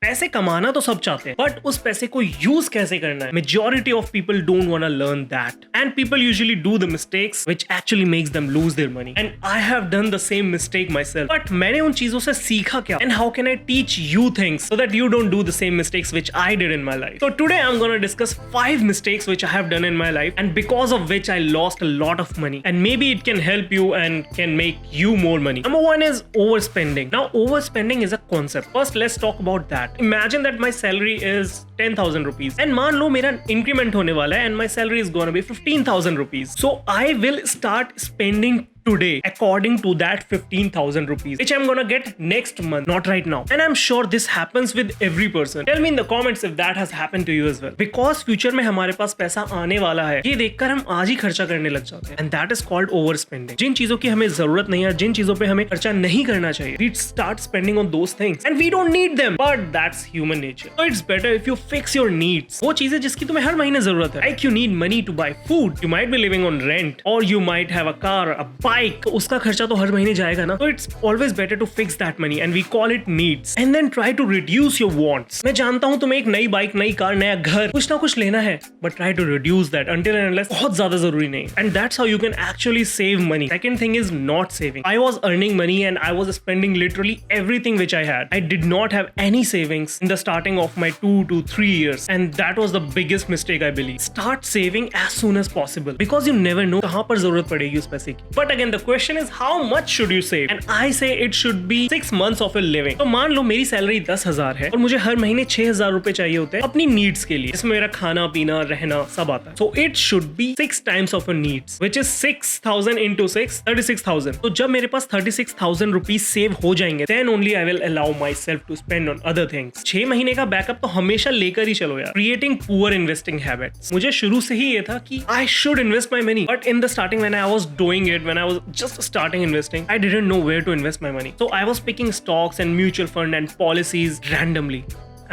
पैसे कमाना तो सब चाहते हैं, बट उस पैसे को यूज कैसे करना है, majority of people don't want to learn that, and people usually do the mistakes which actually makes them lose their money, and I have done the same mistake myself. But मैंने उन चीजों से सीखा क्या, and how can I teach you things so that you don't do the same mistakes which I did in my life. So today I'm gonna discuss 5 mistakes which I have done in my life and because of which I lost a lot of money, and maybe it can help you and can make you more money. Number 1 is overspending. Now overspending is a concept. First let's talk about that. Imagine that my salary is 10,000 rupees and मान लो मेरा increment होने वाला है and my salary is gonna be 15,000 rupees. So I will start spending today according to that 15,000 rupees which I'm gonna get next month, not right now. And I'm sure this happens with every person. Tell me in the comments if that has happened to you as well. Because future में हमारे पास पैसा आने वाला है, ये देखकर हम आज ही खर्चा करने लग जाते हैं, and that is called overspending. जिन चीजों की हमें जरूरत नहीं है, जिन चीजों पे हमें खर्चा नहीं करना चाहिए, we start spending on those things and we don't need them, but that's human nature. So it's better if you fix your needs. वो चीजें जिसकी तुम्हें हर महीने जरूरत है, like you need money to buy food, you might be living on rent, or you might have a car, a bike, तो उसका खर्चा तो हर महीने जाएगा ना. तो it's always better to fix that money and we call it needs and then try to reduce your wants. मैं जानता हूं तुम्हें एक नई बाइक, नई कार, नया घर, कुछ ना कुछ लेना है, but try to reduce that until and unless बहुत ज्यादा जरूरी नहीं, and that's how you can actually save money. Second thing is not saving. I was earning money and I was spending literally everything which I had. I did not have any savings in the starting of my 2 to 3 years and that was the biggest mistake I believe. Start saving as soon as possible because you never know कहां पर जरूरत पड़ेगी उस पैसे की. But again the question is how much should you save, and I say it should be 6 months of your living. तो मान लो मेरी सैलरी 10,000 है और मुझे हर महीने 6,000 रुपए चाहिए होते हैं अपनी नीड्स के लिए, इसमें मेरा खाना पीना रहना सब आता है. So it should be 6 times of your needs which is 6,000 into 6 36,000. तो जब मेरे पास 36,000 रुपीज सेव हो जाएंगे then only I will allow myself to spend on other things. 6 महीने का बैकअप तो हमेशा लेकर ही चलो यार. Creating poor investing habits. मुझे शुरू से ही ये था कि I should invest my money, but in the starting when I was doing it, when I was just starting investing, I didn't know where to invest my money. So I was picking stocks and mutual fund and policies randomly.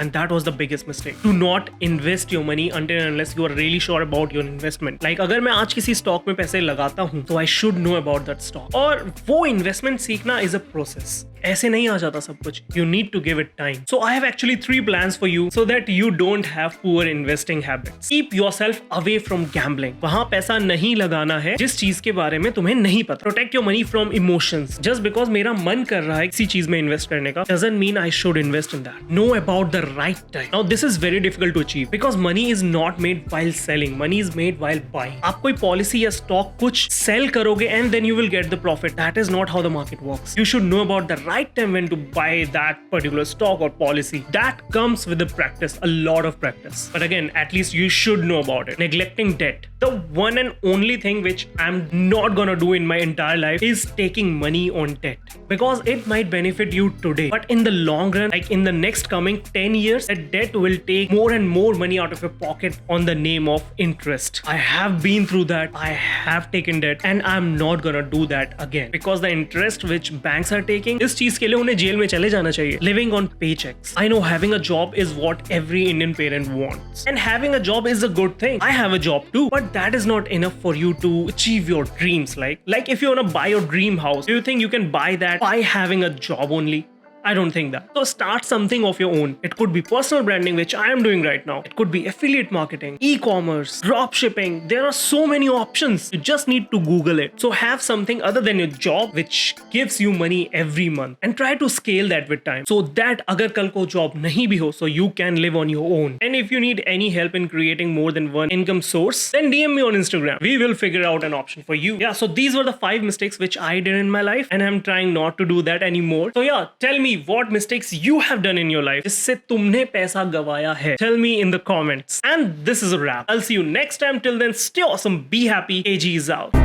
And that was the biggest mistake. Do not invest your money until and unless you are really sure about your investment. Like अगर मैं आज किसी stock में पैसे लगाता हूँ तो I should know about that stock. और वो इन्वेस्टमेंट सीखना is a process. ऐसे नहीं आ जाता सब कुछ. You need to give it time. So I have actually 3 plans for you so that you don't have poor investing habits. Keep yourself away from gambling. वहाँ पैसा नहीं लगाना है जिस चीज के बारे में तुम्हें नहीं पता. Protect your money from emotions. Just because मेरा मन कर रहा है किसी चीज में इन्वेस्ट करने का doesn't mean I should invest in that. Know about the right time. Now this is very difficult to achieve because money is not made while selling. Money is made while buying. आप कोई policy या stock कुछ cell करोगे and then you will get the profit. That is not how the market works. You should know about the right time when to buy that particular stock or policy. That comes with the practice, a lot of practice. But again, at least you should know about it. Neglecting debt. The one and only thing which I'm not gonna do in my entire life is taking money on debt because it might benefit you today. But in the long run, like in the next coming 10 years, that debt will take more and more money out of your pocket on the name of interest. I have been through that. I have taken debt and I'm not gonna do that again because the interest which banks are taking, इस चीज के लिए उन्हें jail में चले जाना चाहिए. Living on paychecks. I know having a job is what every Indian parent wants. And having a job is a good thing. I have a job too. But that is not enough for you to achieve your dreams. Like if you want to buy your dream house, do you think you can buy that by having a job only? I don't think that. So start something of your own. It could be personal branding, which I am doing right now. It could be affiliate marketing, e-commerce, drop shipping. There are so many options. You just need to Google it. So have something other than your job which gives you money every month and try to scale that with time so that अगर कल को job नहीं भी हो, so you can live on your own. And if you need any help in creating more than one income source, then DM me on Instagram. We will figure out an option for you. Yeah, so these were the 5 mistakes which I did in my life and I'm trying not to do that anymore. So yeah, tell me what mistakes you have done in your life जिससे तुमने पैसा गवाया है. Tell me in the comments. And this is a wrap. I'll see you next time. Till then, stay awesome, be happy. AG is out.